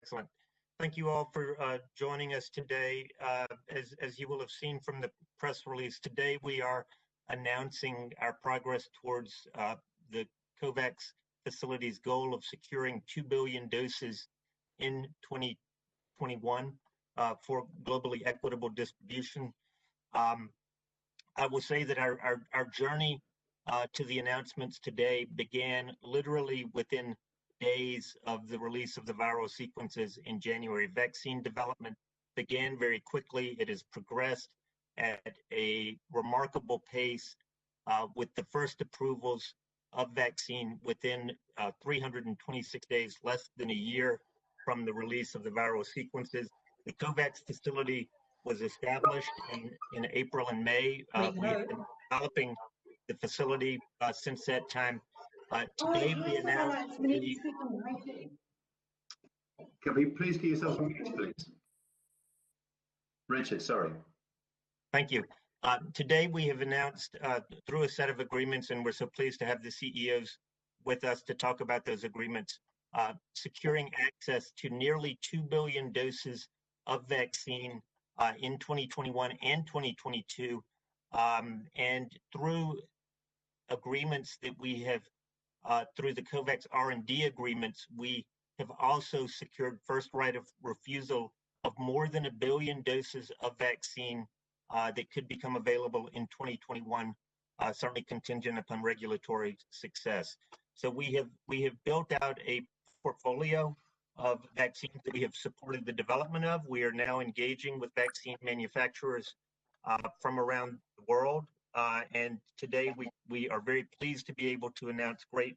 Excellent. Thank you all for joining us today. As you will have seen from the press release, today we are announcing our progress towards the COVAX facility's goal of securing 2 billion doses in 2021 for globally equitable distribution. I will say that our journey to the announcements today began literally within days of the release of the viral sequences in January. Vaccine development began very quickly. It has progressed at a remarkable pace with the first approvals of vaccine within 326 days, less than a year from the release of the viral sequences. The COVAX facility was established in April and May. We have been developing the facility since that time. Today we announced Can we please get yourselves on mute, please? Richard, sorry. Thank you. Today we have announced through a set of agreements, and we're so pleased to have the CEOs with us to talk about those agreements, securing access to nearly 2 billion doses of vaccine in 2021 and 2022. And through agreements that we have through the COVAX R&D agreements, we have also secured first right of refusal of more than 1 billion doses of vaccine that could become available in 2021, certainly contingent upon regulatory success. So we have built out a portfolio of vaccines that we have supported the development of. We are now engaging with vaccine manufacturers from around the world. And today we are very pleased to be able to announce great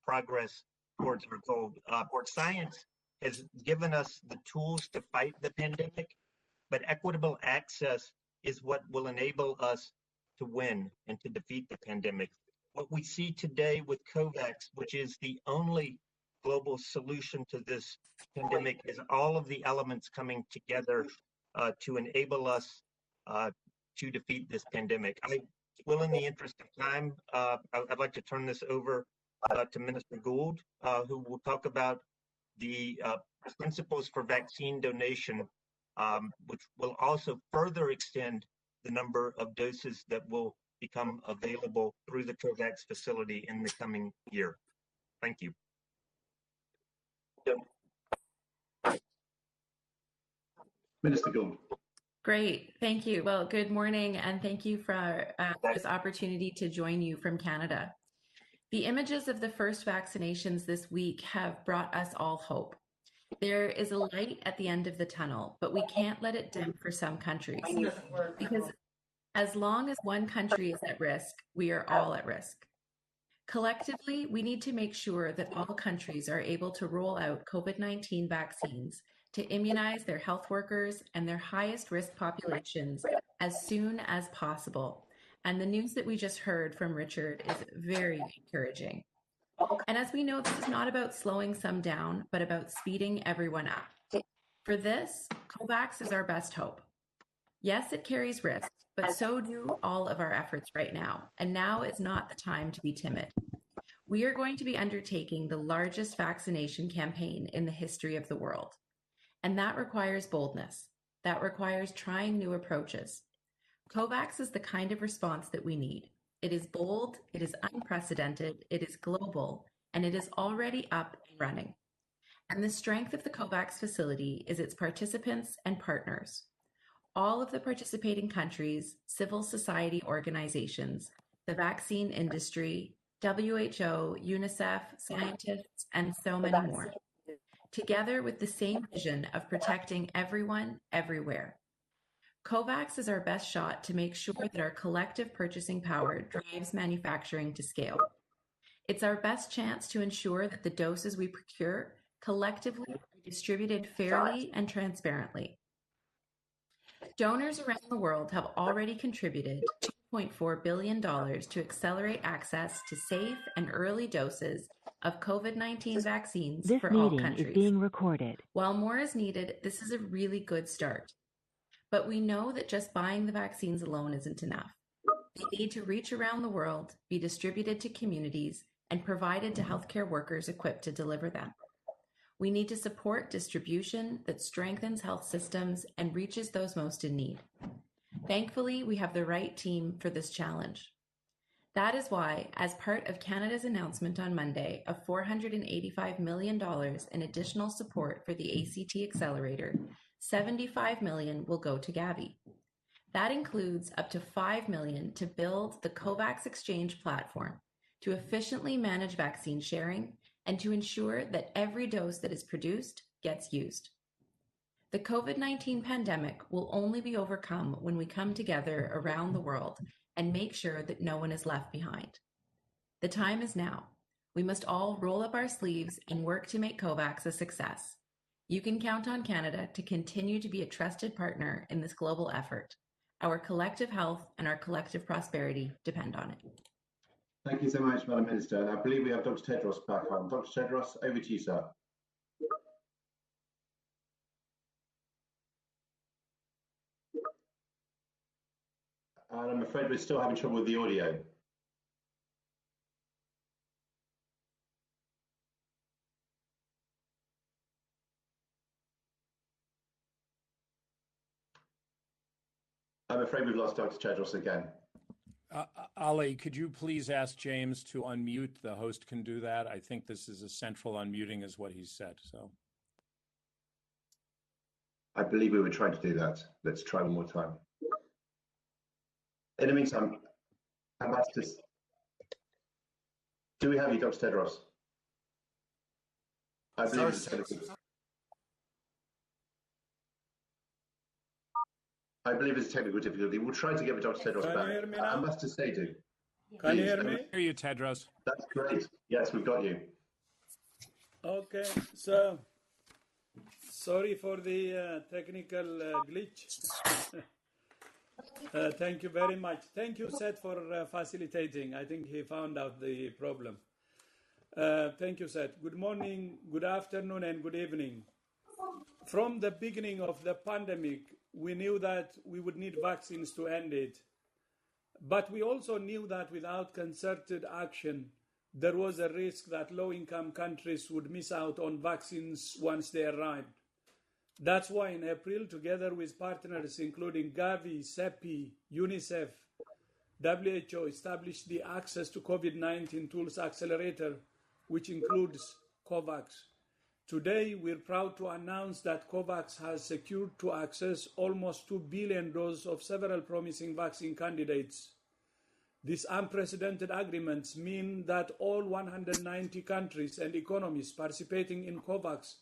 progress towards our goal. Science has given us the tools to fight the pandemic, but equitable access is what will enable us to win and to defeat the pandemic. What we see today with COVAX, which is the only global solution to this pandemic, is all of the elements coming together to enable us to defeat this pandemic. I will, in the interest of time, I'd like to turn this over to Minister Gould, who will talk about the principles for vaccine donation, which will also further extend the number of doses that will become available through the COVAX facility in the coming year. Thank you. Minister Gould. Great, thank you. Well, good morning, and thank you for this opportunity to join you from Canada. The images of the first vaccinations this week have brought us all hope. There is a light at the end of the tunnel, but we can't let it dim for some countries, because as long as one country is at risk, we are all at risk. Collectively, we need to make sure that all countries are able to roll out COVID-19 vaccines to immunize their health workers and their highest risk populations as soon as possible. And the news that we just heard from Richard is very encouraging. And as we know, this is not about slowing some down, but about speeding everyone up. For this, COVAX is our best hope. Yes, it carries risks, but so do all of our efforts right now. And now is not the time to be timid. We are going to be undertaking the largest vaccination campaign in the history of the world. And that requires boldness. That requires trying new approaches. COVAX is the kind of response that we need. It is bold, it is unprecedented, it is global, and it is already up and running. And the strength of the COVAX facility is its participants and partners. All of the participating countries, civil society organizations, the vaccine industry, WHO, UNICEF, scientists, and so many more, together with the same vision of protecting everyone, everywhere. COVAX is our best shot to make sure that our collective purchasing power drives manufacturing to scale. It's our best chance to ensure that the doses we procure collectively are distributed fairly and transparently. Donors around the world have already contributed $2.4 billion to accelerate access to safe and early doses of COVID-19 vaccines for all countries. This meeting is being recorded. While more is needed, this is a really good start. But we know that just buying the vaccines alone isn't enough. They need to reach around the world, be distributed to communities, and provided to healthcare workers equipped to deliver them. We need to support distribution that strengthens health systems and reaches those most in need. Thankfully, we have the right team for this challenge. That is why, as part of Canada's announcement on Monday of $485 million in additional support for the ACT Accelerator, $75 million will go to Gavi. That includes up to $5 million to build the COVAX exchange platform, to efficiently manage vaccine sharing, and to ensure that every dose that is produced gets used. The COVID-19 pandemic will only be overcome when we come together around the world and make sure that no one is left behind. The time is now. We must all roll up our sleeves and work to make COVAX a success. You can count on Canada to continue to be a trusted partner in this global effort. Our collective health and our collective prosperity depend on it. Thank you so much, Madam Minister. And I believe we have Dr. Tedros back on. Dr. Tedros, over to you, sir. And I'm afraid we're still having trouble with the audio. I'm afraid we've lost Dr. Tedros again. Ali, could you please ask James to unmute? The host can do that. I think this is a central unmuting is what he said. So I believe we were trying to do that. Let's try one more time. In the meantime, Ambassador, do we have you, Dr. Tedros? I believe it's technical. I believe it's a technical difficulty. We'll try to get Dr. Tedros back. Can you hear me now? Ambassador Seydu. Can you hear me? I hear you, Tedros. That's great. Yes, we've got you. Okay, so sorry for the technical glitch. Thank you very much. Thank you, Seth, for facilitating. I think he found out the problem. Thank you, Seth. Good morning, good afternoon, and good evening. From the beginning of the pandemic, we knew that we would need vaccines to end it. But we also knew that without concerted action, there was a risk that low-income countries would miss out on vaccines once they arrived. That's why in April, together with partners including Gavi, CEPI, UNICEF, WHO established the Access to COVID-19 Tools Accelerator, which includes COVAX. Today, we're proud to announce that COVAX has secured to access almost 2 billion doses of several promising vaccine candidates. These unprecedented agreements mean that all 190 countries and economies participating in COVAX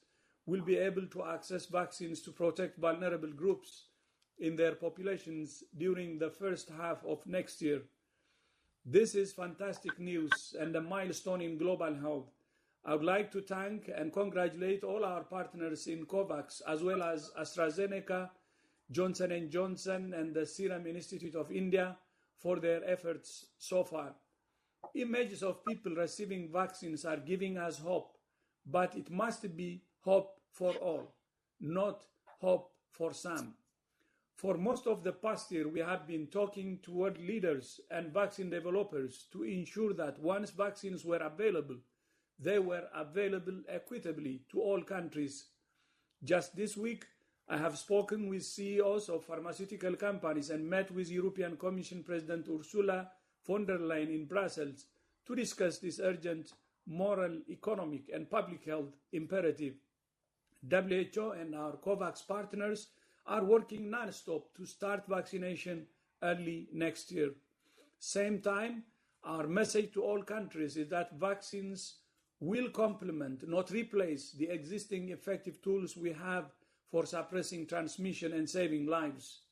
will be able to access vaccines to protect vulnerable groups in their populations during the first half of next year. This is fantastic news and a milestone in global health. I would like to thank and congratulate all our partners in COVAX, as well as AstraZeneca, Johnson & Johnson, and the Serum Institute of India for their efforts so far. Images of people receiving vaccines are giving us hope, but it must be hope for all, not hope for some. For most of the past year, we have been talking to world leaders and vaccine developers to ensure that once vaccines were available, they were available equitably to all countries. Just this week, I have spoken with CEOs of pharmaceutical companies and met with European Commission President Ursula von der Leyen in Brussels to discuss this urgent moral, economic, and public health imperative. WHO and our COVAX partners are working non-stop to start vaccination early next year. Same time, our message to all countries is that vaccines will complement, not replace, the existing effective tools we have for suppressing transmission and saving lives.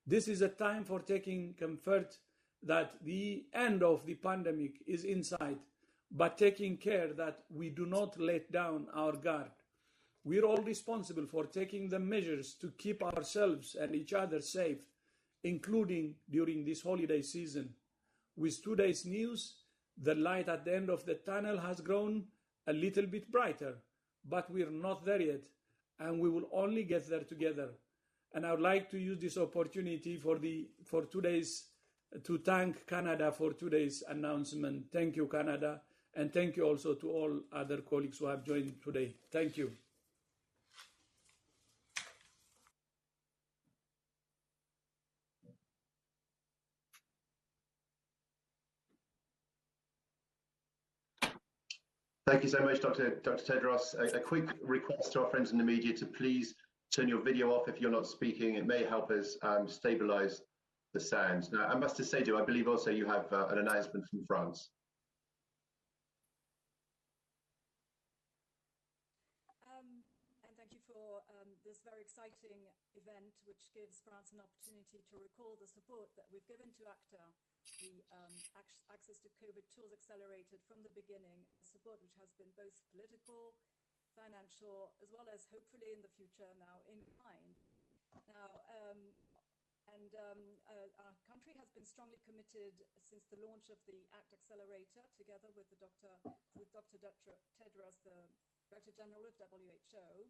This is a time for taking comfort that the end of the pandemic is in sight, but taking care that we do not let down our guard. We're all responsible for taking the measures to keep ourselves and each other safe, including during this holiday season. With today's news, the light at the end of the tunnel has grown a little bit brighter, but we're not there yet, and we will only get there together. And I would like to use this opportunity to thank Canada for today's announcement. Thank you, Canada, and thank you also to all other colleagues who have joined today. Thank you. Thank you so much, Dr. Tedros. A quick request to our friends in the media to please turn your video off if you're not speaking. It may help us stabilize the sound. Now, Ambassador Seydoux, I believe also you have an announcement from France. And thank you for this very exciting event, which gives France an opportunity to recall the support that we've given to ACTA, the Access to COVID Tools Accelerated from the beginning, support which has been both political, financial, as well as hopefully in the future now in kind. Now, our country has been strongly committed since the launch of the ACT Accelerator, together with Dr. Tedros, the Director General of WHO,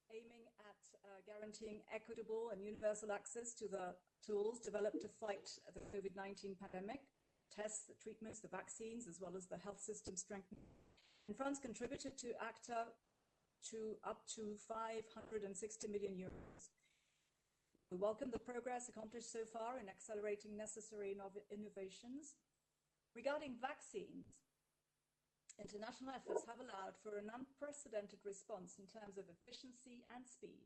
aiming at guaranteeing equitable and universal access to the tools developed to fight the COVID-19 pandemic, tests, the treatments, the vaccines, as well as the health system strengthening. And France contributed to ACTA to up to 560 million euros. We welcome the progress accomplished so far in accelerating necessary innovations. Regarding vaccines, international efforts have allowed for an unprecedented response in terms of efficiency and speed.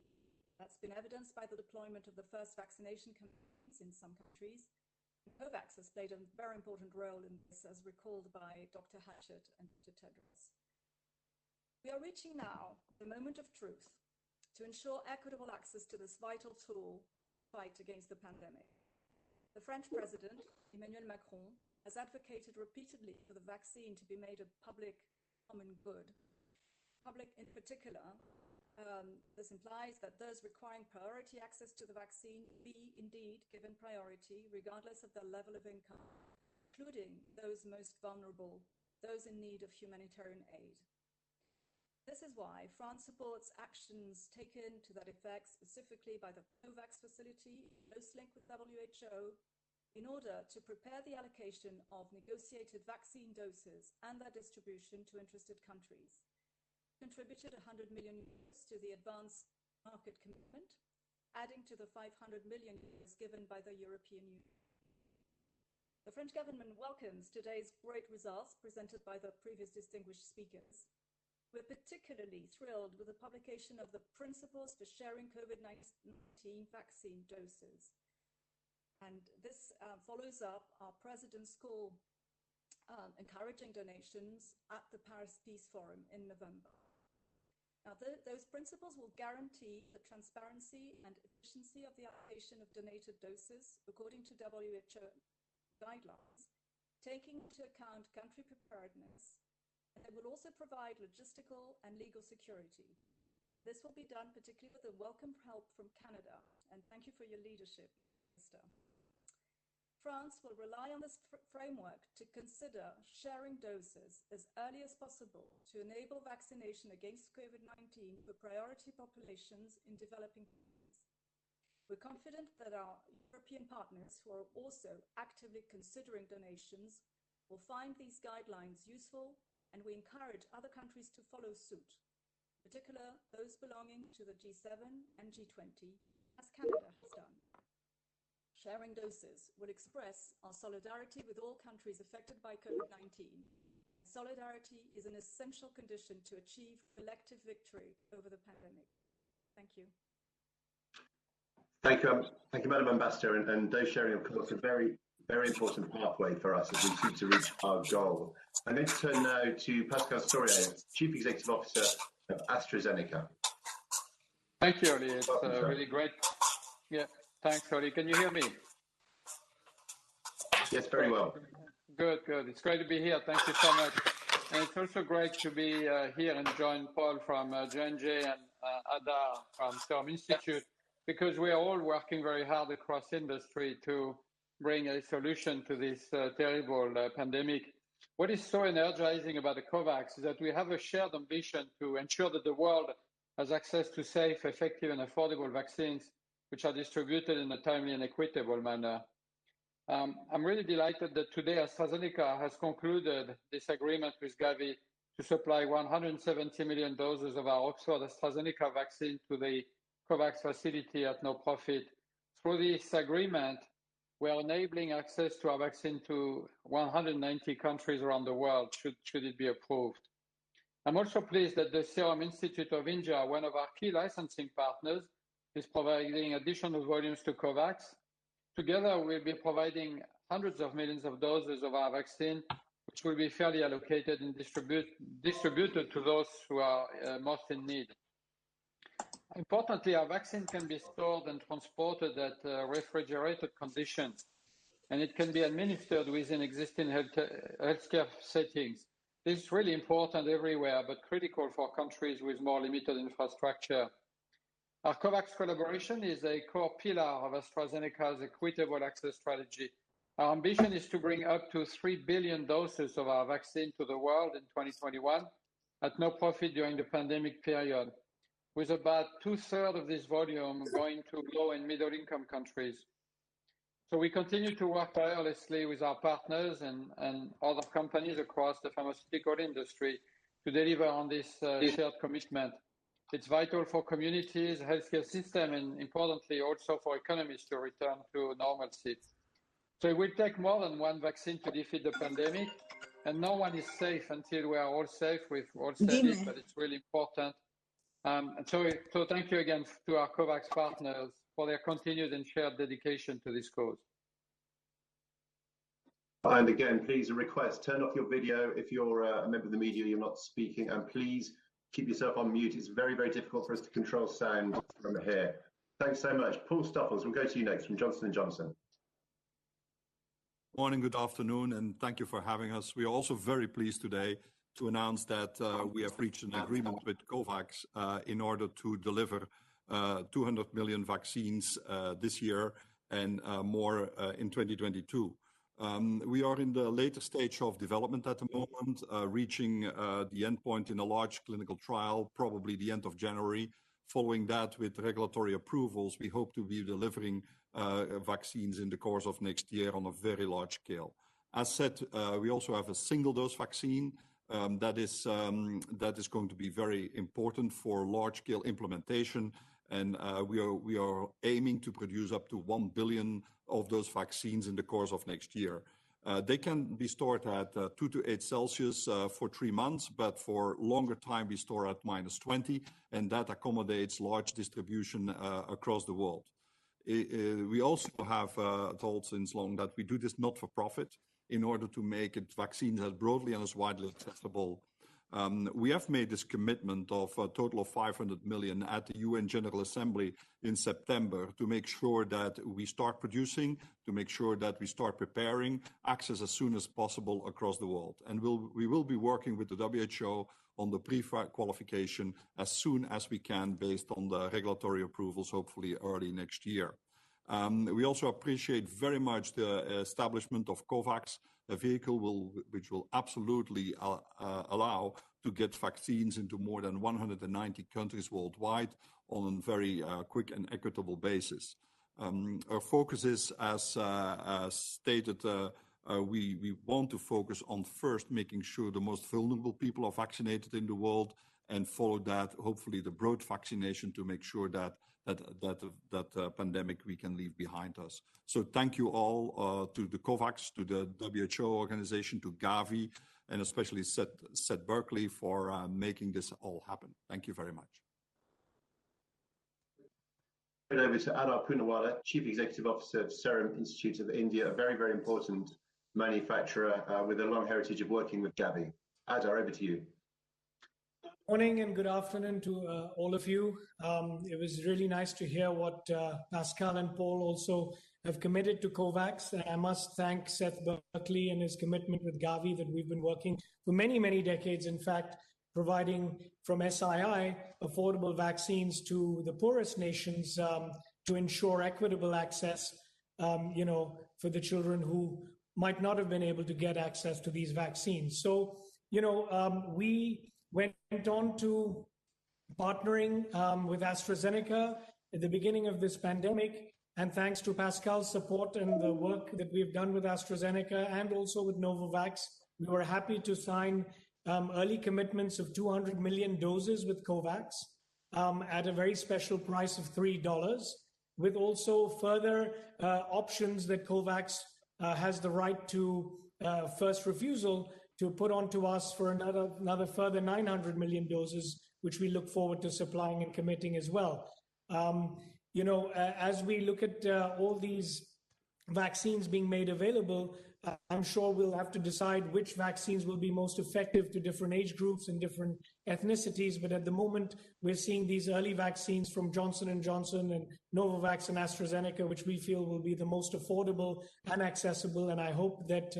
That's been evidenced by the deployment of the first vaccination campaigns in some countries. COVAX has played a very important role in this, as recalled by Dr. Hatchett and Dr. Tedros. We are reaching now the moment of truth to ensure equitable access to this vital tool to fight against the pandemic. The French President, Emmanuel Macron, has advocated repeatedly for the vaccine to be made a public common good. Public in particular, this implies that those requiring priority access to the vaccine be indeed given priority regardless of their level of income, including those most vulnerable, those in need of humanitarian aid. This is why France supports actions taken to that effect, specifically by the COVAX facility, in close link with WHO, in order to prepare the allocation of negotiated vaccine doses and their distribution to interested countries. Contributed 100 million euros to the advance market commitment, adding to the 500 million euros given by the European Union. The French government welcomes today's great results presented by the previous distinguished speakers. We're particularly thrilled with the publication of the Principles for Sharing COVID-19 Vaccine Doses. And this follows up our President's call encouraging donations at the Paris Peace Forum in November. Now, those principles will guarantee the transparency and efficiency of the allocation of donated doses according to WHO guidelines, taking into account country preparedness. And they will also provide logistical and legal security. This will be done particularly with the welcome help from Canada, and thank you for your leadership, Minister. France will rely on this framework to consider sharing doses as early as possible to enable vaccination against COVID-19 for priority populations in developing countries. We're confident that our European partners, who are also actively considering donations, will find these guidelines useful, and we encourage other countries to follow suit, in particular those belonging to the G7 and G20, as Canada has done. Sharing doses will express our solidarity with all countries affected by COVID-19. Solidarity is an essential condition to achieve collective victory over the pandemic. Thank you. Thank you, Madam Ambassador. And those sharing, of course, a very, very important pathway for us as we seek to reach our goal. I'm going to turn now to Pascal Soriot, Chief Executive Officer of AstraZeneca. Thank you, Oli. It's really great. Yeah. Thanks, Oli. Can you hear me? Yes, very well. Good. It's great to be here. Thank you so much. And it's also great to be here and join Paul from J&J and Adar from Serum Institute, because we are all working very hard across industry to bring a solution to this terrible pandemic. What is so energizing about the COVAX is that we have a shared ambition to ensure that the world has access to safe, effective, and affordable vaccines, which are distributed in a timely and equitable manner. I'm really delighted that today AstraZeneca has concluded this agreement with Gavi to supply 170 million doses of our Oxford AstraZeneca vaccine to the COVAX facility at no profit. Through this agreement, we are enabling access to our vaccine to 190 countries around the world, should it be approved. I'm also pleased that the Serum Institute of India, one of our key licensing partners, is providing additional volumes to COVAX. Together, we'll be providing hundreds of millions of doses of our vaccine, which will be fairly allocated and distributed to those who are most in need. Importantly, our vaccine can be stored and transported at refrigerated conditions, and it can be administered within existing healthcare settings. This is really important everywhere, but critical for countries with more limited infrastructure. Our COVAX collaboration is a core pillar of AstraZeneca's equitable access strategy. Our ambition is to bring up to 3 billion doses of our vaccine to the world in 2021 at no profit during the pandemic period, with about 2/3 of this volume going to low and middle income countries. So we continue to work tirelessly with our partners and other companies across the pharmaceutical industry to deliver on this shared commitment. It's vital for communities, healthcare system, and importantly, also for economies to return to normalcy. So it will take more than one vaccine to defeat the pandemic, and no one is safe until we are all safe. We've all said it, but it's really important. So thank you again to our COVAX partners for their continued and shared dedication to this cause. And again, please, a request, turn off your video. If you're a member of the media, you're not speaking, and please keep yourself on mute. It's very, very difficult for us to control sound from here. Thanks so much. Paul Stoffels, we'll go to you next from Johnson & Johnson. Morning, good afternoon, and thank you for having us. We are also very pleased today to announce that we have reached an agreement with COVAX in order to deliver 200 million vaccines this year and more in 2022. We are in the later stage of development at the moment, reaching the endpoint in a large clinical trial, probably the end of January. Following that, with regulatory approvals, we hope to be delivering vaccines in the course of next year on a very large scale. As said, we also have a single-dose vaccine that is going to be very important for large-scale implementation, and we are aiming to produce up to 1 billion of those vaccines in the course of next year. They can be stored at 2 to 8 Celsius for 3 months, but for longer time we store at -20, and that accommodates large distribution across the world. We also have told since long that we do this not for profit in order to make vaccines as broadly and as widely accessible. We have made this commitment of a total of 500 million at the UN General Assembly in September to make sure that we start producing, to make sure that we start preparing access as soon as possible across the world. And we will be working with the WHO on the pre-qualification as soon as we can based on the regulatory approvals, hopefully early next year. We also appreciate very much the establishment of COVAX, a vehicle which will absolutely allow to get vaccines into more than 190 countries worldwide on a very quick and equitable basis. Our focus is, as stated, we want to focus on first making sure the most vulnerable people are vaccinated in the world, and follow that, hopefully, the broad vaccination to make sure that pandemic we can leave behind us. So thank you all to the COVAX, to the WHO organization, to Gavi, and especially Seth Berkley for making this all happen. Thank you very much. Over to Adar Poonawalla, Chief Executive Officer of Serum Institute of India, a very, very important manufacturer with a long heritage of working with Gavi. Adar, over to you. Morning and good afternoon to all of you. It was really nice to hear what Pascal and Paul also have committed to COVAX. And I must thank Seth Berkley and his commitment with Gavi that we've been working for many, many decades. In fact, providing from SII affordable vaccines to the poorest nations to ensure equitable access, for the children who might not have been able to get access to these vaccines. So, we went on to partnering with AstraZeneca at the beginning of this pandemic. And thanks to Pascal's support and the work that we've done with AstraZeneca and also with Novavax, we were happy to sign early commitments of 200 million doses with COVAX at a very special price of $3, with also further options that COVAX has the right to first refusal to put onto us for another further 900 million doses, which we look forward to supplying and committing as well. As we look at all these vaccines being made available, I'm sure we'll have to decide which vaccines will be most effective to different age groups and different ethnicities. But at the moment, we're seeing these early vaccines from Johnson & Johnson and Novavax and AstraZeneca, which we feel will be the most affordable and accessible. And I hope that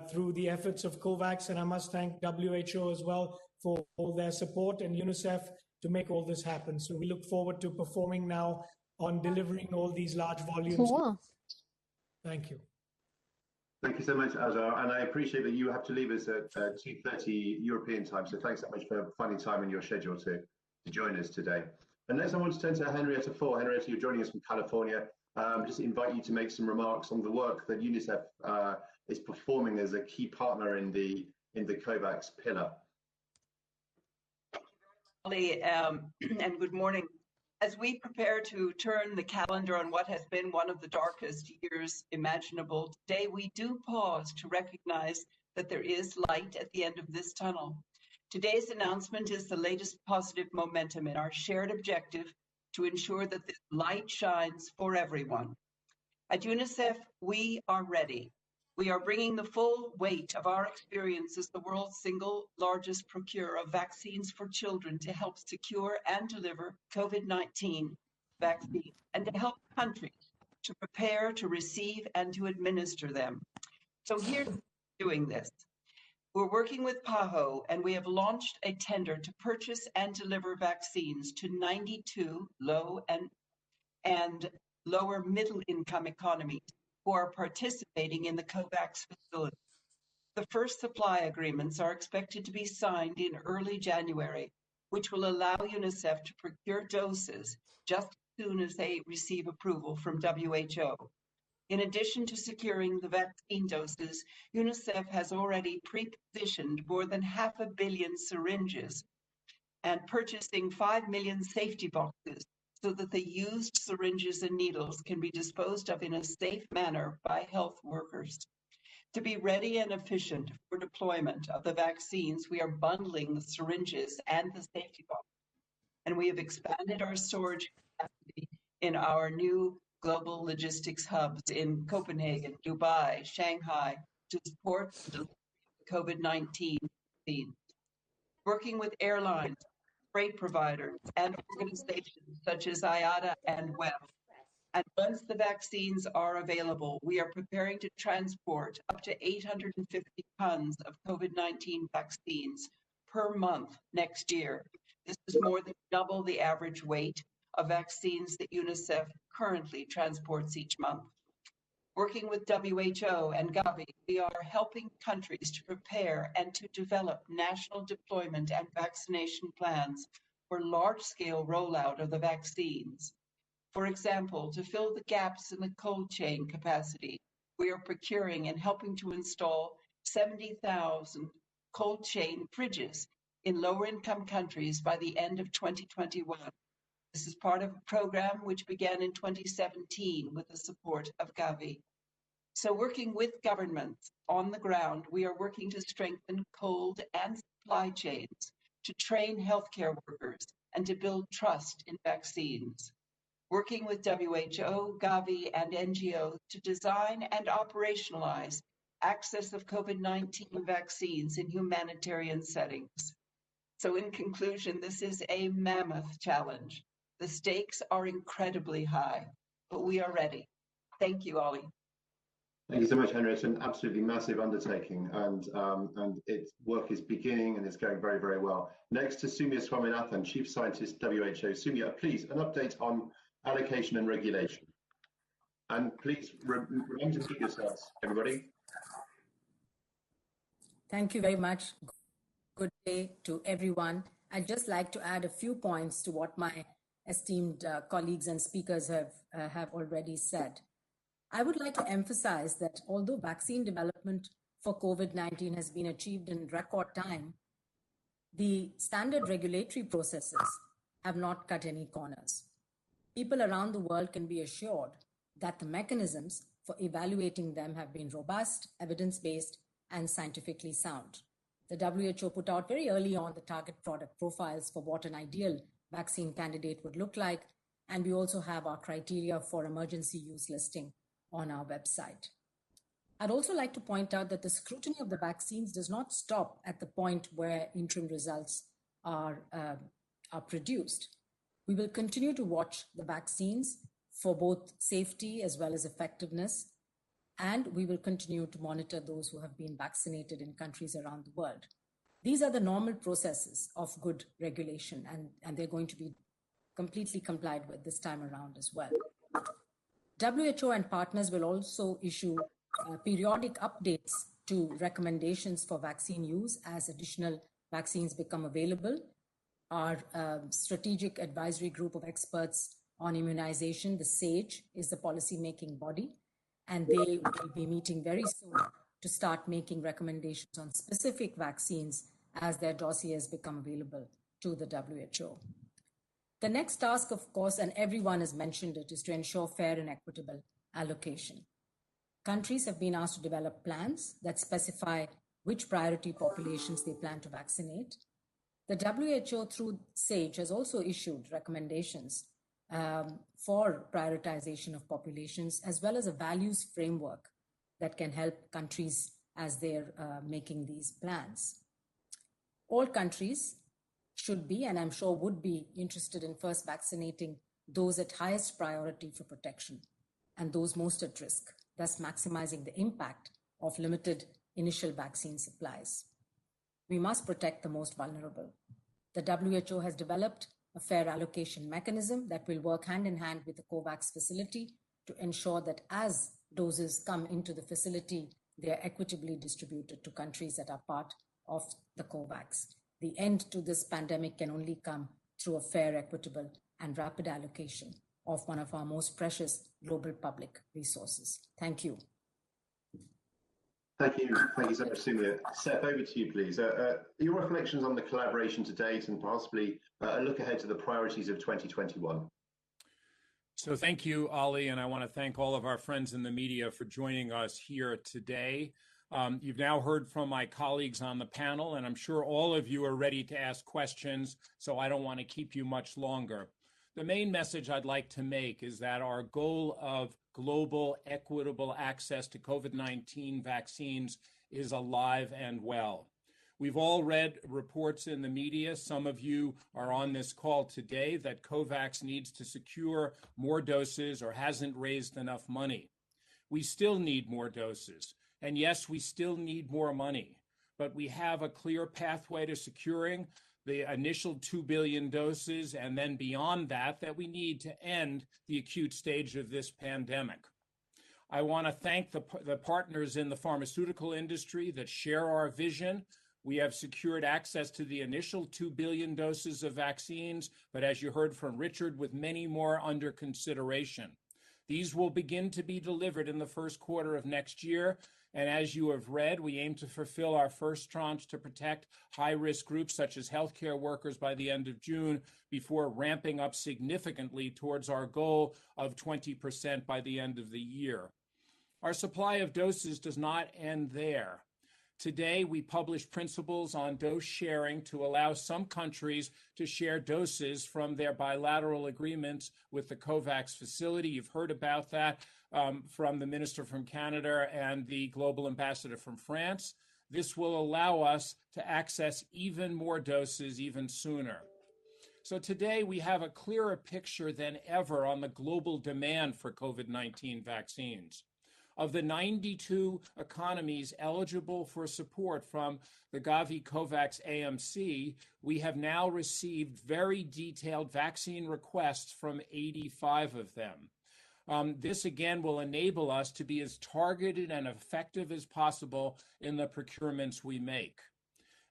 through the efforts of COVAX, and I must thank WHO as well for all their support, and UNICEF to make all this happen. So we look forward to performing now on delivering all these large volumes. Cool. Thank you. Thank you so much, Azhar. And I appreciate that you have to leave us at 2:30 European time. So thanks so much for finding time in your schedule to join us today. And next I want to turn to Henrietta Fore. Henrietta, you're joining us from California. Just invite you to make some remarks on the work that UNICEF is performing as a key partner in the COVAX pillar. And good morning. As we prepare to turn the calendar on what has been one of the darkest years imaginable, today we do pause to recognize that there is light at the end of this tunnel. Today's announcement is the latest positive momentum in our shared objective to ensure that this light shines for everyone. At UNICEF, we are ready. We are bringing the full weight of our experience as the world's single largest procurer of vaccines for children to help secure and deliver COVID-19 vaccines, and to help countries to prepare, to receive, and to administer them. So here's doing this. We're working with PAHO, and we have launched a tender to purchase and deliver vaccines to 92 low and lower middle income economies who are participating in the COVAX facility. The first supply agreements are expected to be signed in early January, which will allow UNICEF to procure doses just as soon as they receive approval from WHO. In addition to securing the vaccine doses, UNICEF has already pre-positioned more than 500 million syringes and purchasing 5 million safety boxes so that the used syringes and needles can be disposed of in a safe manner by health workers. To be ready and efficient for deployment of the vaccines, we are bundling the syringes and the safety box. And we have expanded our storage capacity in our new global logistics hubs in Copenhagen, Dubai, Shanghai, to support the COVID-19 vaccine. Working with airlines, freight providers, and organizations such as IATA and WEF. And once the vaccines are available, we are preparing to transport up to 850 tons of COVID-19 vaccines per month next year. This is more than double the average weight of vaccines that UNICEF currently transports each month. Working with WHO and Gavi, we are helping countries to prepare and to develop national deployment and vaccination plans for large-scale rollout of the vaccines. For example, to fill the gaps in the cold chain capacity, we are procuring and helping to install 70,000 cold chain fridges in lower-income countries by the end of 2021. This is part of a program which began in 2017 with the support of Gavi. So working with governments on the ground, we are working to strengthen cold and supply chains, to train healthcare workers, and to build trust in vaccines. Working with WHO, Gavi, and NGOs to design and operationalize access of COVID-19 vaccines in humanitarian settings. So in conclusion, this is a mammoth challenge. The stakes are incredibly high, but we are ready. Thank you, Ollie. Thank you so much, Henry. It's an absolutely massive undertaking, and its work is beginning and it's going very, very well. Next to Soumya Swaminathan, Chief Scientist, WHO. Soumya, please, an update on allocation and regulation. And please remember to mute yourselves, everybody. Thank you very much. Good day to everyone. I'd just like to add a few points to what my esteemed colleagues and speakers have already said. I would like to emphasize that although vaccine development for COVID-19 has been achieved in record time, the standard regulatory processes have not cut any corners. People around the world can be assured that the mechanisms for evaluating them have been robust, evidence-based, and scientifically sound. The WHO put out very early on the target product profiles for what an ideal vaccine candidate would look like, and we also have our criteria for emergency use listing on our website. I'd also like to point out that the scrutiny of the vaccines does not stop at the point where interim results are produced. We will continue to watch the vaccines for both safety as well as effectiveness, and we will continue to monitor those who have been vaccinated in countries around the world. These are the normal processes of good regulation, and they're going to be completely complied with this time around as well. WHO and partners will also issue periodic updates to recommendations for vaccine use as additional vaccines become available. Our strategic advisory group of experts on immunization, the SAGE, is the policy-making body, and they will be meeting very soon to start making recommendations on specific vaccines as their dossiers become available to the WHO. The next task, of course, and everyone has mentioned it, is to ensure fair and equitable allocation. Countries have been asked to develop plans that specify which priority populations they plan to vaccinate. The WHO, through SAGE, has also issued recommendations for prioritization of populations, as well as a values framework that can help countries as they're making these plans. All countries should be, and I'm sure would be, interested in first vaccinating those at highest priority for protection and those most at risk, thus maximizing the impact of limited initial vaccine supplies. We must protect the most vulnerable. The WHO has developed a fair allocation mechanism that will work hand in hand with the COVAX facility to ensure that as doses come into the facility, they are equitably distributed to countries that are part of the COVAX. The end to this pandemic can only come through a fair, equitable, and rapid allocation of one of our most precious global public resources. Thank you. Thank you so much, Soumya. Seth, over to you, please. Your reflections on the collaboration to date and possibly a look ahead to the priorities of 2021. So thank you, Ali, and I want to thank all of our friends in the media for joining us here today. You've now heard from my colleagues on the panel, and I'm sure all of you are ready to ask questions, so I don't want to keep you much longer. The main message I'd like to make is that our goal of global equitable access to COVID-19 vaccines is alive and well. We've all read reports in the media, some of you are on this call today, that COVAX needs to secure more doses or hasn't raised enough money. We still need more doses. And yes, we still need more money, but we have a clear pathway to securing the initial 2 billion doses, and then beyond that we need to end the acute stage of this pandemic. I want to thank the partners in the pharmaceutical industry that share our vision. We have secured access to the initial 2 billion doses of vaccines, but as you heard from Richard, with many more under consideration. These will begin to be delivered in the first quarter of next year. And as you have read, we aim to fulfill our first tranche to protect high-risk groups such as healthcare workers by the end of June, before ramping up significantly towards our goal of 20% by the end of the year. Our supply of doses does not end there. Today, we published principles on dose sharing to allow some countries to share doses from their bilateral agreements with the COVAX facility. You've heard about that from the minister from Canada and the global ambassador from France. This will allow us to access even more doses even sooner. So today, we have a clearer picture than ever on the global demand for COVID-19 vaccines. Of the 92 economies eligible for support from the Gavi COVAX AMC, we have now received very detailed vaccine requests from 85 of them. This again will enable us to be as targeted and effective as possible in the procurements we make.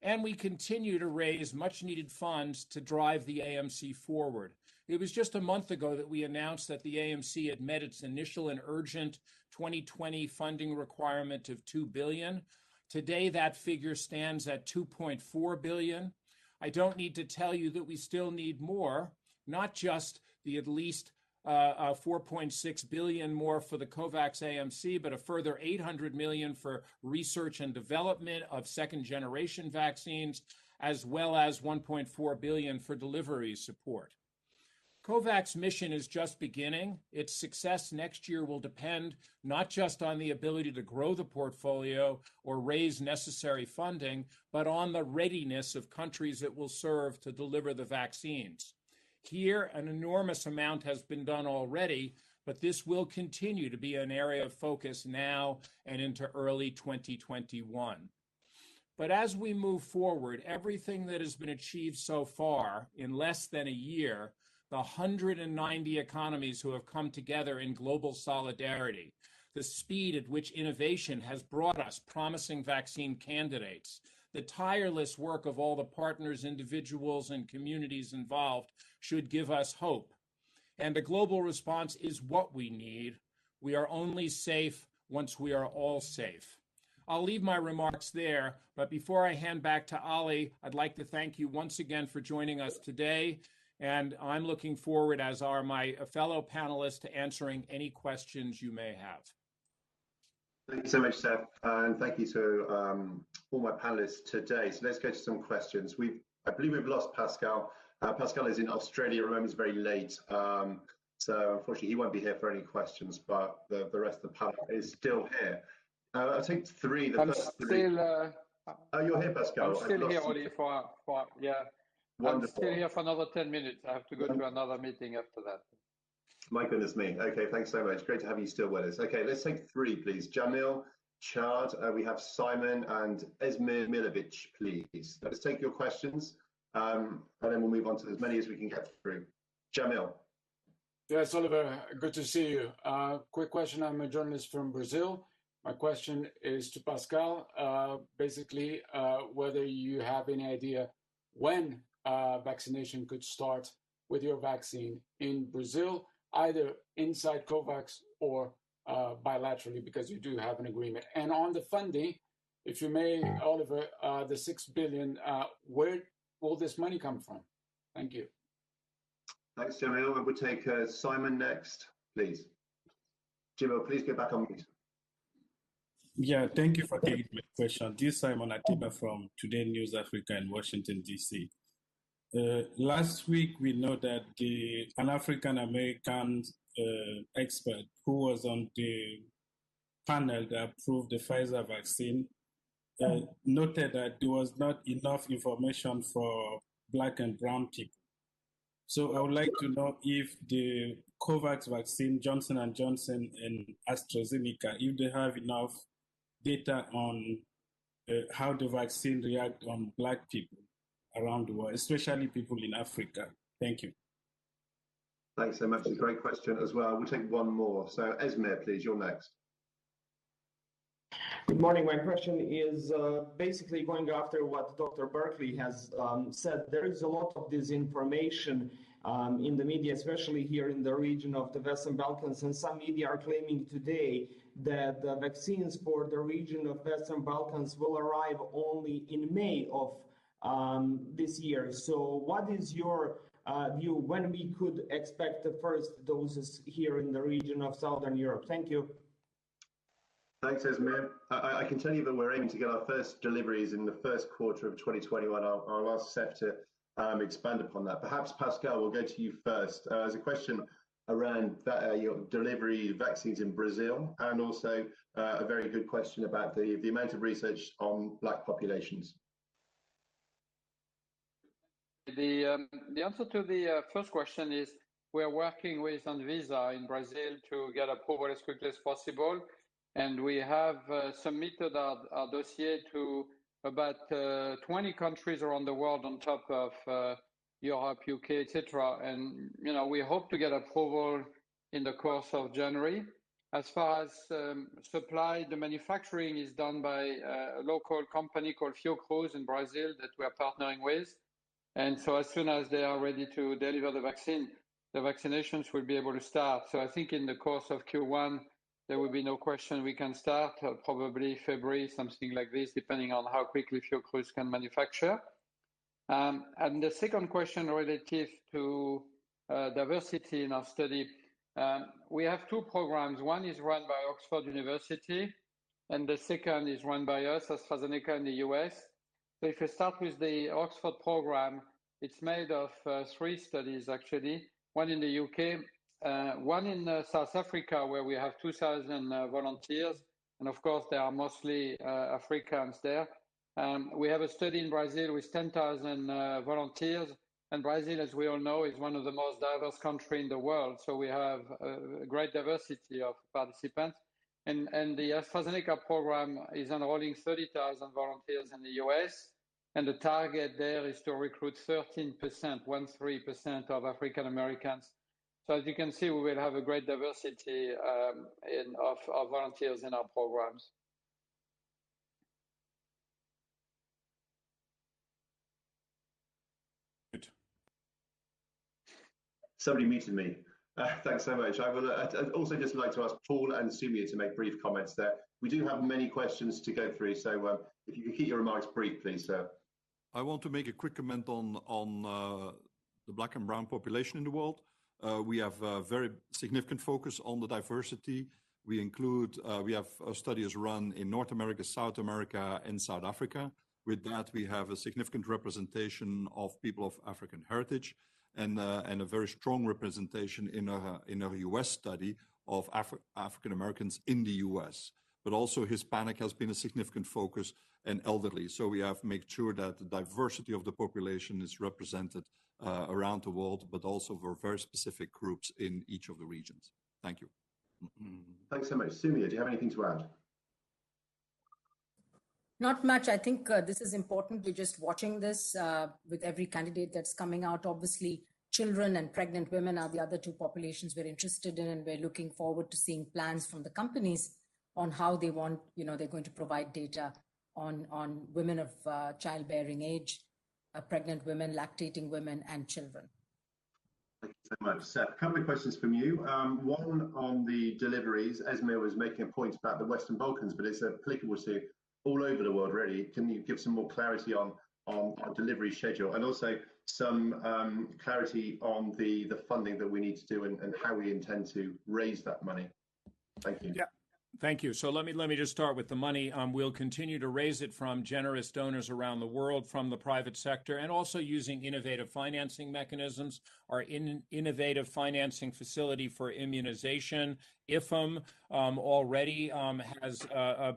And we continue to raise much needed funds to drive the AMC forward. It was just a month ago that we announced that the AMC had met its initial and urgent 2020 funding requirement of $2 billion. Today, that figure stands at $2.4 billion. I don't need to tell you that we still need more, not just the at least 4.6 billion more for the COVAX AMC, but a further 800 million for research and development of second generation vaccines, as well as 1.4 billion for delivery support. COVAX mission is just beginning. Its success next year will depend not just on the ability to grow the portfolio or raise necessary funding, but on the readiness of countries it will serve to deliver the vaccines. Here, an enormous amount has been done already, but this will continue to be an area of focus now and into early 2021. But as we move forward, everything that has been achieved so far in less than a year, the 190 economies who have come together in global solidarity, the speed at which innovation has brought us promising vaccine candidates, the tireless work of all the partners, individuals, and communities involved should give us hope. And a global response is what we need. We are only safe once we are all safe. I'll leave my remarks there, but before I hand back to Ali, I'd like to thank you once again for joining us today. And I'm looking forward, as are my fellow panelists, to answering any questions you may have. Thank you so much, Seth, and thank you to all my panelists today. So let's go to some questions. I believe we've lost Pascal. Pascal is in Australia at the moment, it's very late. So unfortunately, he won't be here for any questions, but the rest of the panel is still here. I'll take three. I'm still. Oh, you're here, Pascal. I'm still here, Oli, yeah. Wonderful. I'm still here for another 10 minutes. I have to go to another meeting after that. My goodness me. Okay, thanks so much. Great to have you still with us. Okay, let's take three, please. Jamil, Chad, we have Simon and Esmir Milovic, please. Let's take your questions, and then we'll move on to as many as we can get through. Jamil. Yes, Oliver, good to see you. Quick question. I'm a journalist from Brazil. My question is to Pascal, basically whether you have any idea when vaccination could start with your vaccine in Brazil, either inside COVAX or bilaterally, because you do have an agreement. And on the funding, if you may, Oliver, the 6 billion, where will this money come from? Thank you. Thanks, Jamil. We'll take Simon next, please. Jamil, please go back on mute. Yeah, thank you for taking my question. This is Simon Atiba from Today News Africa in Washington, D.C. Last week, we know that an African-American expert who was on the panel that approved the Pfizer vaccine noted that there was not enough information for Black and brown people. So I would like to know if the COVAX vaccine, Johnson & Johnson and AstraZeneca, if they have enough data on how the vaccine reacts on Black people around the world, especially people in Africa. Thank you. Thanks so much. It's a great question as well. We'll take one more. So Esmir, please, you're next. Good morning. My question is basically going after what Dr. Berkeley has said. There is a lot of disinformation in the media, especially here in the region of the Western Balkans, and some media are claiming today that the vaccines for the region of Western Balkans will arrive only in May of this year. So what is your view when we could expect the first doses here in the region of Southern Europe? Thank you. Thanks, Esmir. I can tell you that we're aiming to get our first deliveries in the first quarter of 2021. I'll ask Seth to expand upon that. Perhaps, Pascal, we'll go to you first. There's a question around your delivery vaccines in Brazil, and also a very good question about the amount of research on Black populations. The answer to the first question is we're working with Anvisa in Brazil to get approval as quickly as possible. And we have submitted our dossier to about 20 countries around the world on top of Europe, UK, etc. And, you know, we hope to get approval in the course of January. As far as supply, the manufacturing is done by a local company called Fiocruz in Brazil that we are partnering with. And so as soon as they are ready to deliver the vaccine, the vaccinations will be able to start. So I think in the course of Q1, there will be no question we can start, probably February, something like this, depending on how quickly Fiocruz can manufacture. And the second question relative to diversity in our study, We have two programs. One is run by Oxford University, and the second is run by us, AstraZeneca in the US. So if you start with the Oxford program, it's made of three studies, actually. One in the UK, one in South Africa, where we have 2,000 volunteers. And of course, there are mostly Africans there. We have a study in Brazil with 10,000 volunteers. And Brazil, as we all know, is one of the most diverse countries in the world. So we have a great diversity of participants. And the AstraZeneca program is enrolling 30,000 volunteers in the US. And the target there is to recruit 13% of African Americans. So as you can see, we will have a great diversity of volunteers in our programs. Somebody muted me. Thanks so much. I will I'd also just like to ask Paul and Sumia to make brief comments there. We do have many questions to go through, so if you could keep your remarks brief, please, sir. I want to make a quick comment on the Black and brown population in the world. We have a very significant focus on the diversity. We have studies run in North America, South America, and South Africa. With that, we have a significant representation of people of African heritage and a very strong representation in our US study of African Americans in the US. But also Hispanic has been a significant focus, and elderly. So we have made sure that the diversity of the population is represented around the world, but also for very specific groups in each of the regions. Thank you. Thanks so much. Sumia, do you have anything to add? Not much. I think this is important. We're just watching this with every candidate that's coming out. Obviously, children and pregnant women are the other two populations we're interested in, and we're looking forward to seeing plans from the companies on how they want, they're going to provide data on women of childbearing age, pregnant women, lactating women, and children. Thank you so much, Seth. A couple of questions from you. One on the deliveries. Esme was making a point about the Western Balkans, but it's applicable to all over the world, really. Can you give some more clarity on our delivery schedule, and also some clarity on the funding that we need to do and how we intend to raise that money? Thank you. Yeah. Thank you. So let me just start with the money. We'll continue to raise it from generous donors around the world, from the private sector, and also using innovative financing mechanisms. Our innovative financing facility for immunization, IFM, already has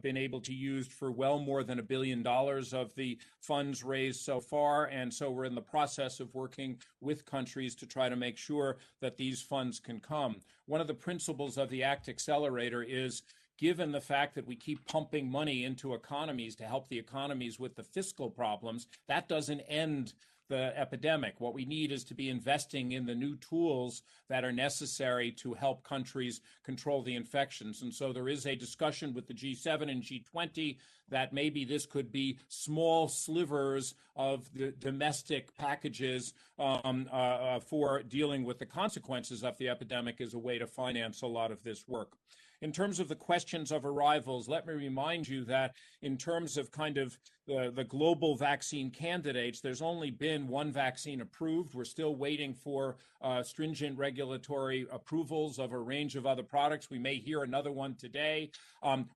been able to use for well more than $1 billion of the funds raised so far. And so we're in the process of working with countries to try to make sure that these funds can come. One of the principles of the ACT Accelerator is, given the fact that we keep pumping money into economies to help the economies with the fiscal problems, that doesn't end the epidemic. What we need is to be investing in the new tools that are necessary to help countries control the infections. And so there is a discussion with the G7 and G20 that maybe this could be small slivers of the domestic packages for dealing with the consequences of the epidemic as a way to finance a lot of this work. In terms of the questions of arrivals, let me remind you that in terms of kind of the global vaccine candidates, there's only been one vaccine approved. We're still waiting for stringent regulatory approvals of a range of other products. We may hear another one today.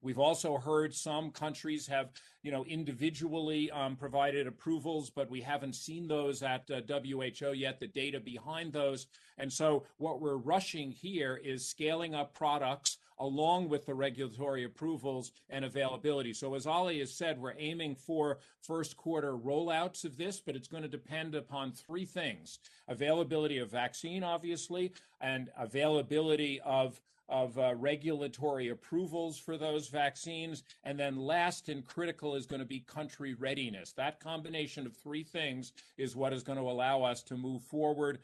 We've also heard some countries have, individually provided approvals, but we haven't seen those at WHO yet, the data behind those. And so what we're rushing here is scaling up products along with the regulatory approvals and availability. So as Ali has said, we're aiming for first quarter rollouts of this, but it's going to depend upon three things: availability of vaccine, obviously, and availability of regulatory approvals for those vaccines. And then last and critical is going to be country readiness. That combination of three things is what is going to allow us to move forward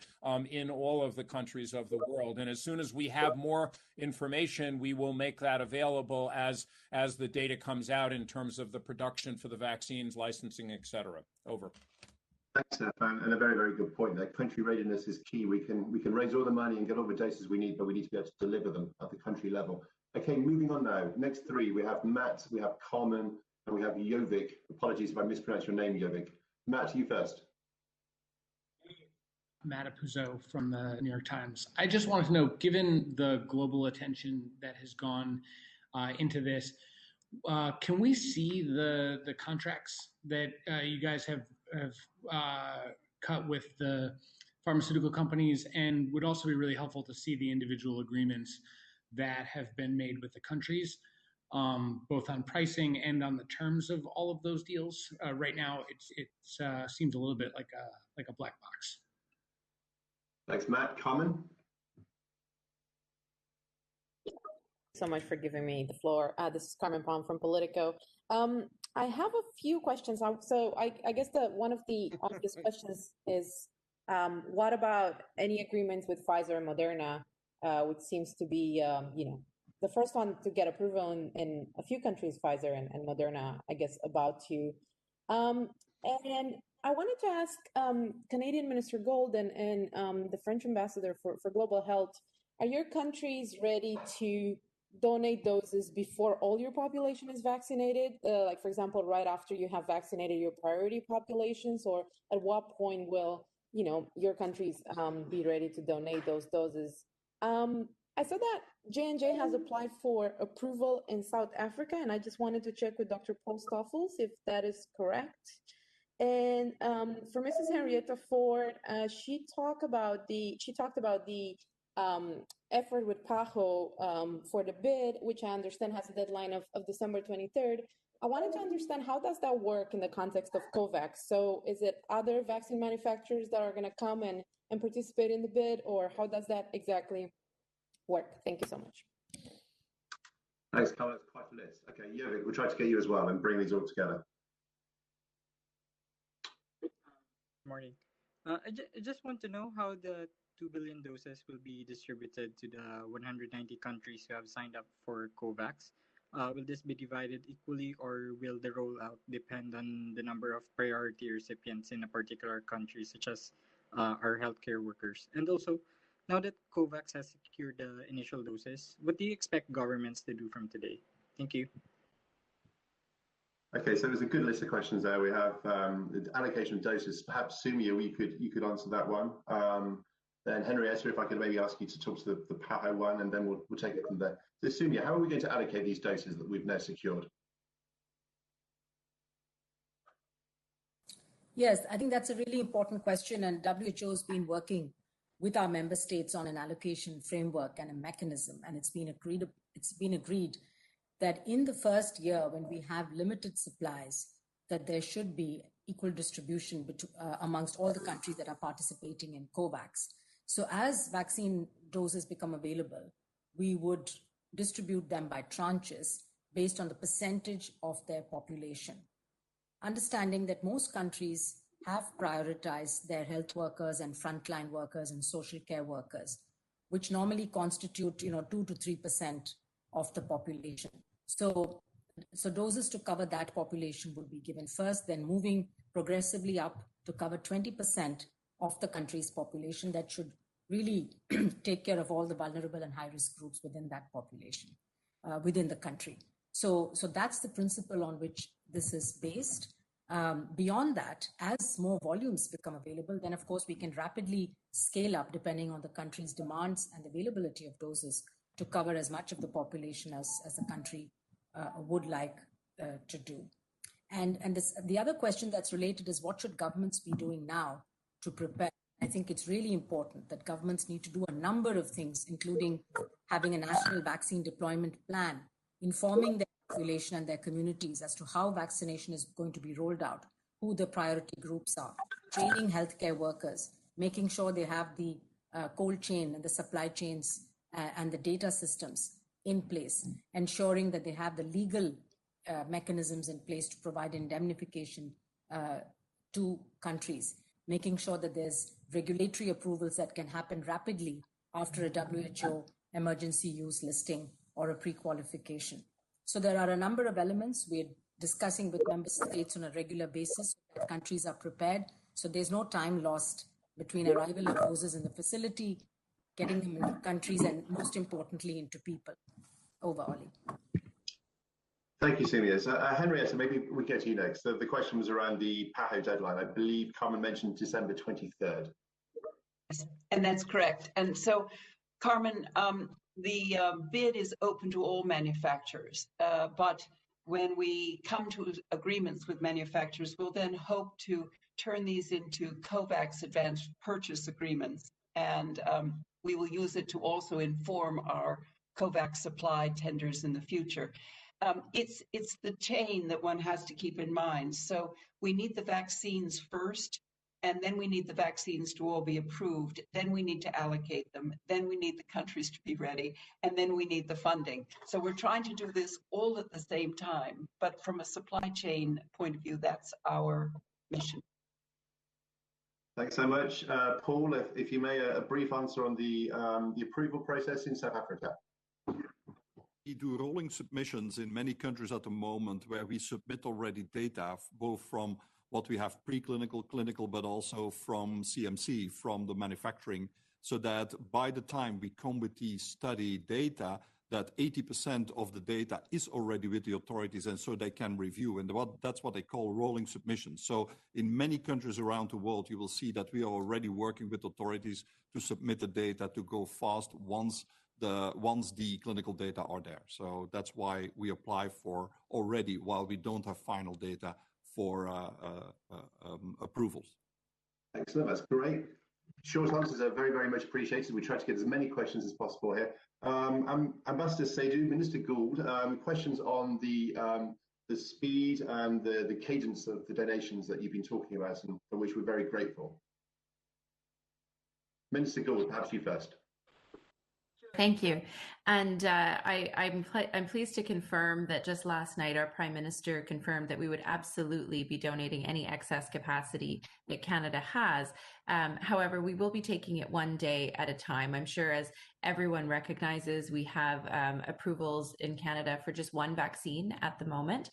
in all of the countries of the world. And as soon as we have more information, we will make that available as the data comes out in terms of the production for the vaccines, licensing, et cetera. Over. Thanks, Stefan, and a very, very good point there. Country readiness is key. We can raise all the money and get all the doses we need, but we need to be able to deliver them at the country level. Okay, moving on now. Next three, we have Matt, we have Carmen, and we have Jovic. Apologies if I mispronounce your name, Jovic. Matt, you first. Matapuzzo from the New York Times. I just wanted to know, given the global attention that has gone into this, can we see the contracts that you guys have cut with the pharmaceutical companies, and would also be really helpful to see the individual agreements that have been made with the countries, both on pricing and on the terms of all of those deals. Right now, it seems a little bit like a black box. Thanks, Matt. Carmen? So much for giving me the floor. This is Carmen Palm from Politico. I have a few questions. So I guess one of the obvious questions is, what about any agreements with Pfizer and Moderna, which seems to be, the first one to get approval in a few countries, Pfizer and Moderna, I guess, about to. And I wanted to ask Canadian Minister Gold and the French ambassador for global health, are your countries ready to donate doses before all your population is vaccinated? Like, for example, right after you have vaccinated your priority populations, or at what point will, your countries be ready to donate those doses? I saw that J&J has applied for approval in South Africa, and I just wanted to check with Dr. Paul Stoffels if that is correct. And for Mrs. Henrietta Ford, she talked about the effort with PAHO for the bid, which I understand has a deadline of December 23rd. I wanted to understand, how does that work in the context of COVAX? So is it other vaccine manufacturers that are going to come and participate in the bid, or how does that exactly work? Thank you so much. Thanks, Carla. That's quite a list. Okay, Jörg, we'll try to get you as well and bring these all together. Morning. I just want to know how the 2 billion doses will be distributed to the 190 countries who have signed up for COVAX. Will this be divided equally, or will the rollout depend on the number of priority recipients in a particular country, such as our healthcare workers? And also, now that COVAX has secured the initial doses, what do you expect governments to do from today? Thank you. Okay, so there's a good list of questions there. We have the allocation of doses. Perhaps Sumia, you could answer that one. Then Henrietta, if I could maybe ask you to talk to the PAHO one, and then we'll take it from there. So Sumia, how are we going to allocate these doses that we've now secured? Yes, I think that's a really important question, and WHO has been working with our member states on an allocation framework and a mechanism, and it's been agreed that in the first year, when we have limited supplies, that there should be equal distribution amongst all the countries that are participating in COVAX. So as vaccine doses become available, we would distribute them by tranches based on the percentage of their population. Understanding that most countries have prioritized their health workers and frontline workers and social care workers, which normally constitute 2 to 3% of the population. So doses to cover that population would be given first, then moving progressively up to cover 20% of the country's population. That should really take care of all the vulnerable and high-risk groups within that population, within the country. So that's the principle on which this is based. Beyond that, as more volumes become available, then of course we can rapidly scale up depending on the country's demands and availability of doses to cover as much of the population as the country would like to do. And the other question that's related is, what should governments be doing now to prepare? I think it's really important that governments need to do a number of things, including having a national vaccine deployment plan, informing their population and their communities as to how vaccination is going to be rolled out, who the priority groups are, training healthcare workers, making sure they have the cold chain and the supply chains and the data systems in place, ensuring that they have the legal mechanisms in place to provide indemnification to countries, making sure that there's regulatory approvals that can happen rapidly after a WHO emergency use listing or a pre-qualification. So there are a number of elements we're discussing with member states on a regular basis so that countries are prepared. So there's no time lost between arrival of doses in the facility, getting them into countries, and most importantly, into people. Over, Ollie. Thank you, Sumia. So, Henrietta, maybe we get to you next. So the question was around the PAHO deadline. I believe Carmen mentioned December 23rd. And that's correct. And so, Carmen, the bid is open to all manufacturers, but when we come to agreements with manufacturers, we'll then hope to turn these into COVAX advanced purchase agreements. And we will use it to also inform our COVAX supply tenders in the future. It's the chain that one has to keep in mind. So we need the vaccines first, and then we need the vaccines to all be approved. Then we need to allocate them. Then we need the countries to be ready. And then we need the funding. So we're trying to do this all at the same time. But from a supply chain point of view, that's our mission. Thanks so much. Paul, if you may, a brief answer on the approval process in South Africa. We do rolling submissions in many countries at the moment where we submit already data, both from what we have preclinical, clinical, but also from CMC, from the manufacturing, so that by the time we come with the study data, that 80% of the data is already with the authorities, and so they can review. And that's what they call rolling submissions. So in many countries around the world, you will see that we are already working with authorities to submit the data to go fast once the clinical data are there. So that's why we apply for already, while we don't have final data, for approvals. Excellent, that's great. Short answers are very, very much appreciated. We try to get as many questions as possible here. Ambassador Seydoux, Minister Gould, questions on the speed and the cadence of the donations that you've been talking about, and for which we're very grateful. Minister Gould, perhaps you first. Thank you. And I'm pleased to confirm that just last night, our Prime Minister confirmed that we would absolutely be donating any excess capacity that Canada has. However, we will be taking it one day at a time. I'm sure, as everyone recognizes, we have approvals in Canada for just one vaccine at the moment.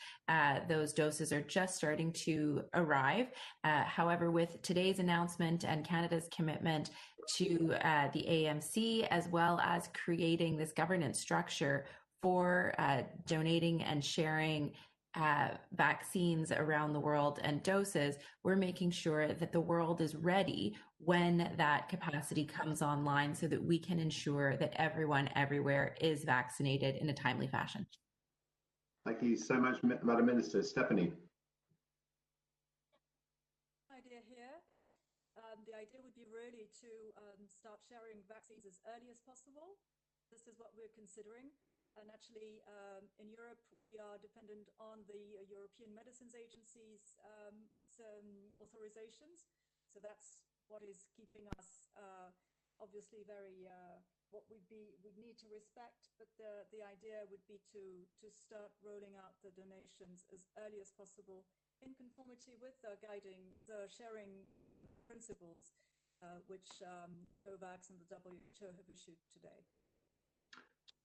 Those doses are just starting to arrive. However, with today's announcement and Canada's commitment to the AMC, as well as creating this governance structure for donating and sharing vaccines around the world and doses, we're making sure that the world is ready when that capacity comes online so that we can ensure that everyone everywhere is vaccinated in a timely fashion. Thank you so much, Madam Minister. Stephanie. Idea here. The idea would be really to start sharing vaccines as early as possible. This is what we're considering. And actually, in Europe, we are dependent on the European Medicines Agency's authorizations. So that's what is keeping us obviously very, what we'd need to respect. But the idea would be to start rolling out the donations as early as possible in conformity with the sharing principles which COVAX and the WHO have issued today.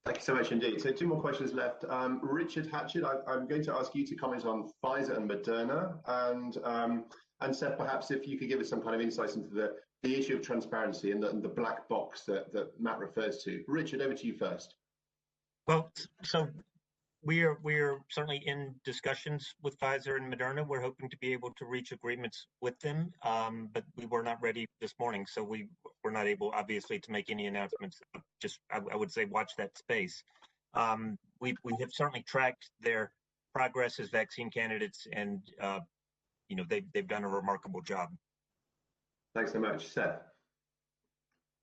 Thank you so much indeed. So 2 more questions left. Richard Hatchett, I'm going to ask you to comment on Pfizer and Moderna, and Seth, perhaps if you could give us some kind of insights into the issue of transparency and the black box that Matt refers to. Richard, over to you first. Well, so we are certainly in discussions with Pfizer and Moderna. We're hoping to be able to reach agreements with them, but we were not ready this morning, so we were not able, obviously, to make any announcements. Just, I would say, watch that space. We have certainly tracked their progress as vaccine candidates, and they've done a remarkable job. Thanks so much, Seth.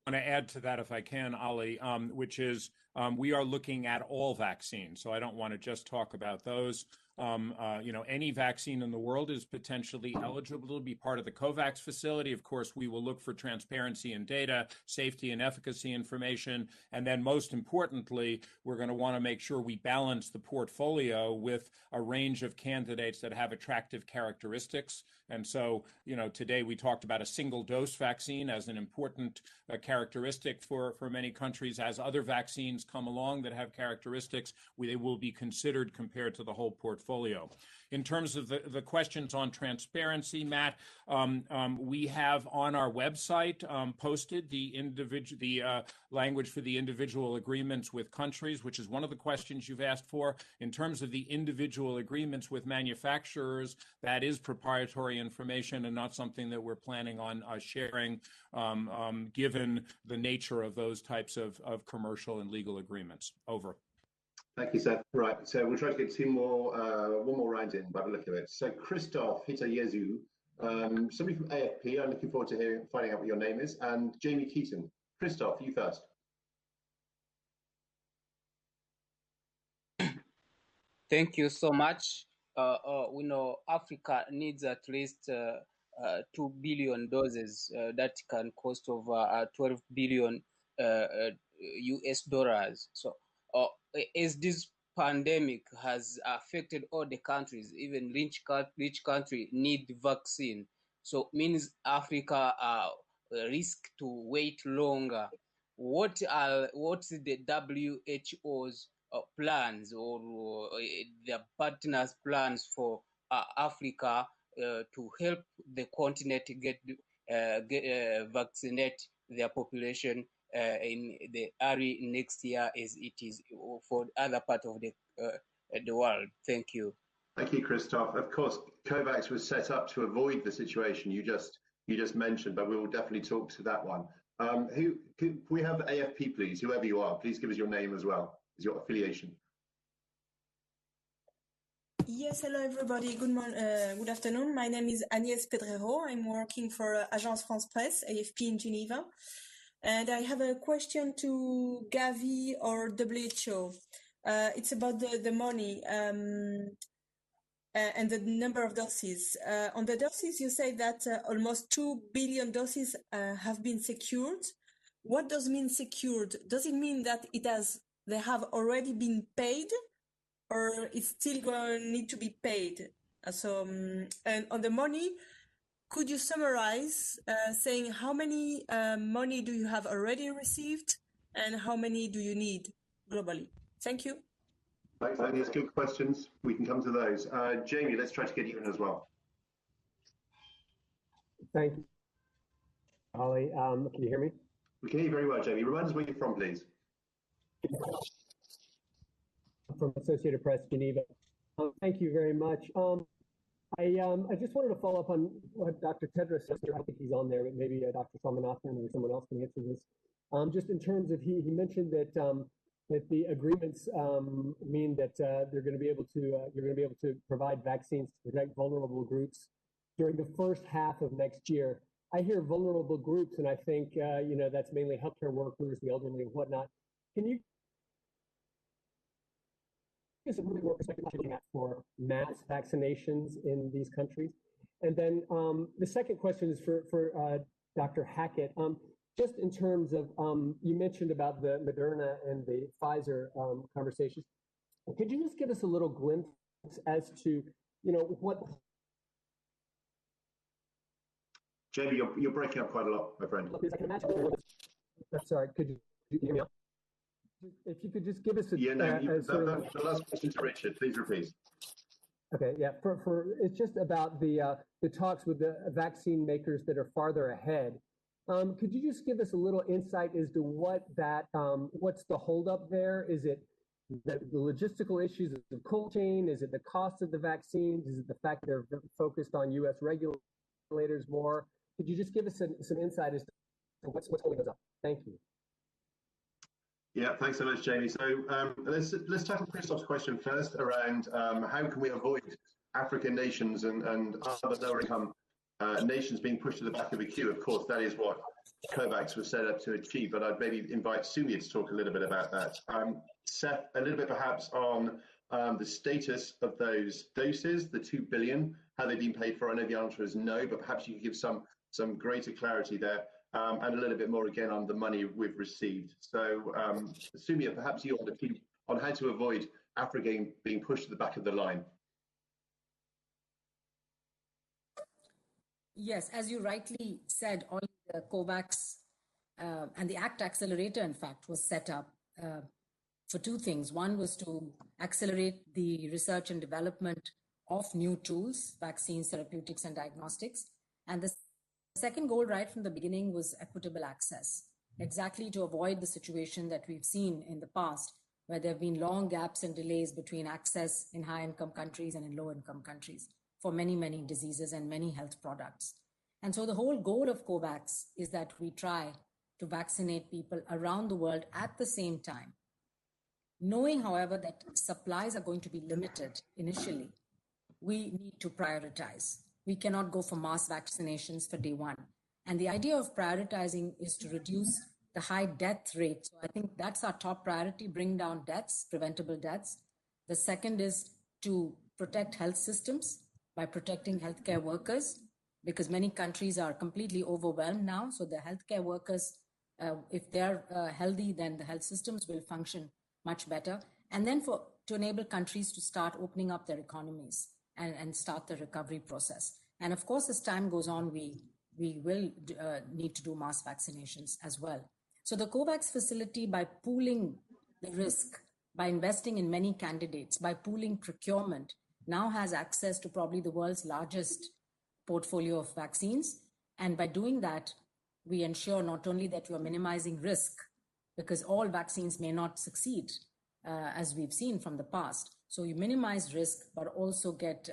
I want to add to that, if I can, Ali, which is we are looking at all vaccines. So I don't want to just talk about those. Any vaccine in the world is potentially eligible to be part of the COVAX facility. Of course, we will look for transparency in data, safety and efficacy information. And then most importantly, we're going to want to make sure we balance the portfolio with a range of candidates that have attractive characteristics. And so, today we talked about a single dose vaccine as an important characteristic for many countries. As other vaccines come along that have characteristics, they will be considered compared to the whole portfolio. portfolio. In terms of the questions on transparency, Matt, we have on our website posted the language for the individual agreements with countries, which is one of the questions you've asked for. In terms of the individual agreements with manufacturers, that is proprietary information and not something that we're planning on sharing, given the nature of those types of commercial and legal agreements. Over. Thank you, Seth. Right, so we'll try to get one more round in by the look of it. So Christoph Hitayezu, somebody from AFP, I'm looking forward to finding out what your name is, and Jamie Keaton. Christoph, you first. Thank you so much. We know Africa needs at least 2 billion doses that can cost over 12 billion US dollars. So as this pandemic has affected all the countries, even rich country need vaccine. So means Africa risk to wait longer. What's the WHO's plans or their partners' plans for Africa to help the continent get vaccinate their population in the early next year, as it is for other part of the world? Thank you. Thank you, Christoph. Of course, COVAX was set up to avoid the situation you just mentioned, but we will definitely talk to that one. Can we have AFP, please? Whoever you are, please give us your name as well as your affiliation. Yes, hello everybody. Good afternoon. My name is Agnès Pedrero. I'm working for Agence France Presse, AFP in Geneva. And I have a question to Gavi or WHO. It's about the money and the number of doses. On the doses, you say that almost 2 billion doses have been secured. What does mean secured? Does it mean that they have already been paid, or it's still going to need to be paid? And on the money, could you summarize saying how many money do you have already received and how many do you need globally? Thank you. Thanks, Agnes. Good questions. We can come to those. Jamie, let's try to get you in as well. Thank you, Ollie. Can you hear me? We can hear you very well, Jamie. Remind us where you're from, please. From Associated Press, Geneva. Thank you very much. I just wanted to follow up on what Dr. Tedros said. I think he's on there, but maybe Dr. Swaminathan or someone else can answer this. Just in terms of he mentioned that that the agreements mean that they're going to be able to you're going to be able to provide vaccines to protect vulnerable groups during the first half of next year. I hear vulnerable groups, and I think that's mainly healthcare workers, the elderly, and whatnot. Can you give us a little more perspective looking at for mass vaccinations in these countries? And then the second question is for Dr. Hackett. Just in terms of, you mentioned about the Moderna and the Pfizer conversations. Could you just give us a little glimpse as to, what? Jamie, you're breaking up quite a lot, my friend. I can imagine. Sorry, could you hear me out? If you could just give us a the last question to Richard, please repeat. Okay, yeah. It's just about the talks with the vaccine makers that are farther ahead. Could you just give us a little insight as to what's the holdup there? Is it the logistical issues of the cold chain? Is it the cost of the vaccines? Is it the fact they're focused on U.S. regulators more? Could you just give us some insight as to what's holding us up? Thank you. Yeah, thanks so much, Jamie. So let's tackle Christoph's question first around how can we avoid African nations and other lower income nations being pushed to the back of the queue. Of course, that is what COVAX was set up to achieve, but I'd maybe invite Sumia to talk a little bit about that. Seth, a little bit perhaps on the status of those doses, the 2 billion, how they've been paid for. I know the answer is no, but perhaps you could give some greater clarity there. And a little bit more again on the money we've received. So, Sumia, perhaps you on how to avoid Africa being pushed to the back of the line. Yes, as you rightly said, all the COVAX and the ACT Accelerator, in fact, was set up for two things. One was to accelerate the research and development of new tools, vaccines, therapeutics, and diagnostics. And the second goal right from the beginning was equitable access, exactly to avoid the situation that we've seen in the past, where there have been long gaps and delays between access in high-income countries and in low-income countries for many, many diseases and many health products. And so the whole goal of COVAX is that we try to vaccinate people around the world at the same time, knowing, however, that supplies are going to be limited initially. We need to prioritize. We cannot go for mass vaccinations for day one. And the idea of prioritizing is to reduce the high death rate. So I think that's our top priority, bring down deaths, preventable deaths. The second is to protect health systems by protecting healthcare workers, because many countries are completely overwhelmed now. So the healthcare workers, if they're healthy, then the health systems will function much better. And then to enable countries to start opening up their economies and start the recovery process. And of course, as time goes on, we will need to do mass vaccinations as well. So the COVAX facility, by pooling the risk, by investing in many candidates, by pooling procurement, now has access to probably the world's largest portfolio of vaccines. And by doing that, we ensure not only that you are minimizing risk, because all vaccines may not succeed, as we've seen from the past. So you minimize risk, but also get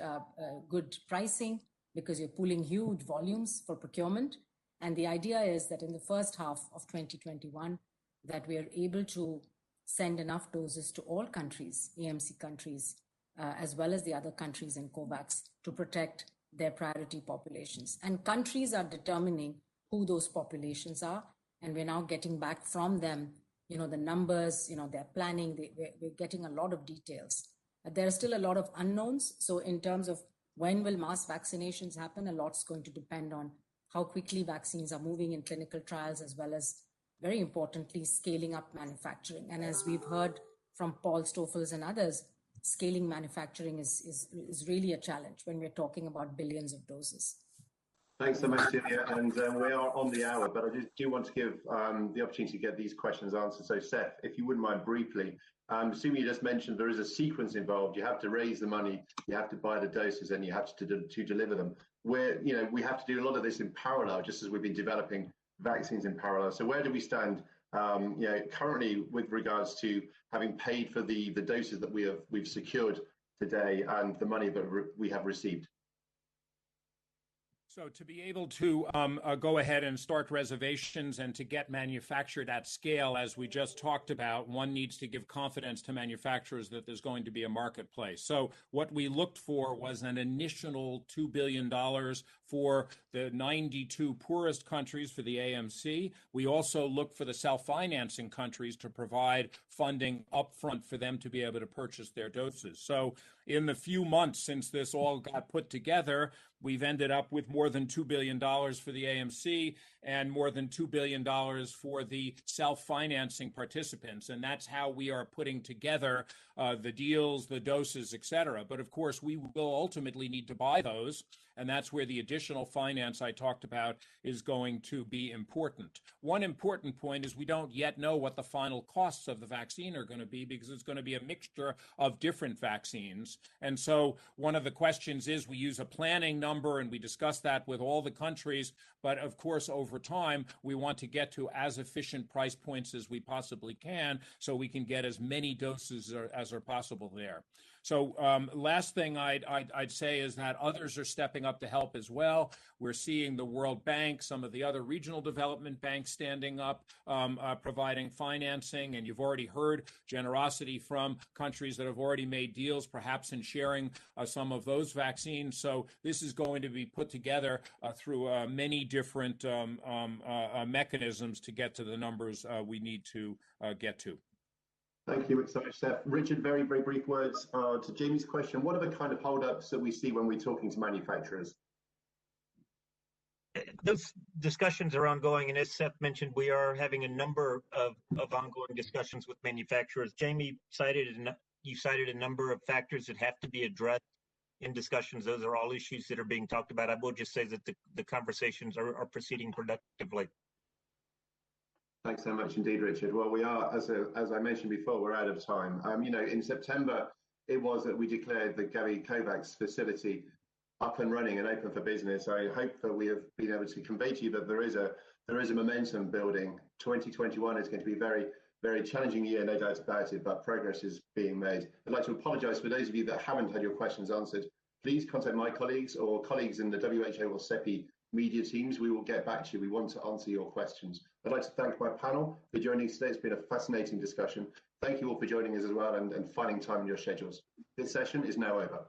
good pricing, because you're pooling huge volumes for procurement. And the idea is that in the first half of 2021, that we are able to send enough doses to all countries, AMC countries, as well as the other countries in COVAX, to protect their priority populations. And countries are determining who those populations are. And we're now getting back from them, the numbers, their planning, we're getting a lot of details. There are still a lot of unknowns. So in terms of when will mass vaccinations happen, a lot's going to depend on how quickly vaccines are moving in clinical trials, as well as, very importantly, scaling up manufacturing. And as we've heard from Paul Stoffels and others, scaling manufacturing is really a challenge when we're talking about billions of doses. Thanks so much, Celia. And we are on the hour, but I just do want to give the opportunity to get these questions answered. So Seth, if you wouldn't mind briefly, assuming you just mentioned there is a sequence involved, you have to raise the money, you have to buy the doses, and you have to deliver them. We have to do a lot of this in parallel, just as we've been developing vaccines in parallel. So where do we stand currently with regards to having paid for the doses that we've secured today and the money that we have received? So to be able to go ahead and start reservations and to get manufactured at scale, as we just talked about, one needs to give confidence to manufacturers that there's going to be a marketplace. So what we looked for was an initial $2 billion for the 92 poorest countries for the AMC. We also looked for the self-financing countries to provide funding upfront for them to be able to purchase their doses. So in the few months since this all got put together, we've ended up with more than $2 billion for the AMC and more than $2 billion for the self-financing participants. And that's how we are putting together the deals, the doses, et cetera. But of course, we will ultimately need to buy those. And that's where the additional finance I talked about is going to be important. One important point is we don't yet know what the final costs of the vaccine are going to be, because it's going to be a mixture of different vaccines. And so one of the questions is, we use a planning number and we discuss that with all the countries. But of course, over time, we want to get to as efficient price points as we possibly can, so we can get as many doses as are possible there. So last thing I'd say is that others are stepping up to help as well. We're seeing the World Bank, some of the other regional development banks standing up, providing financing. And you've already heard generosity from countries that have already made deals, perhaps in sharing some of those vaccines. So this is going to be put together through many different mechanisms to get to the numbers we need to get to. Thank you so much, Seth. Richard, very, very brief words to Jamie's question. What are the kind of holdups that we see when we're talking to manufacturers? Those discussions are ongoing, and as Seth mentioned, we are having a number of ongoing discussions with manufacturers. Jamie you cited a number of factors that have to be addressed in discussions. Those are all issues that are being talked about. I will just say that the conversations are proceeding productively. Thanks so much indeed, Richard. Well, we are, as I mentioned before, we're out of time. In September, it was that we declared the Gavi COVAX facility up and running and open for business. I hope that we have been able to convey to you that there is a momentum building. 2021 is going to be a very, very challenging year, no doubt about it, but progress is being made. I'd like to apologise for those of you that haven't had your questions answered. Please contact my colleagues or colleagues in the WHO or CEPI media teams. We will get back to you. We want to answer your questions. I'd like to thank my panel for joining us today. It's been a fascinating discussion. Thank you all for joining us as well and finding time in your schedules. This session is now over.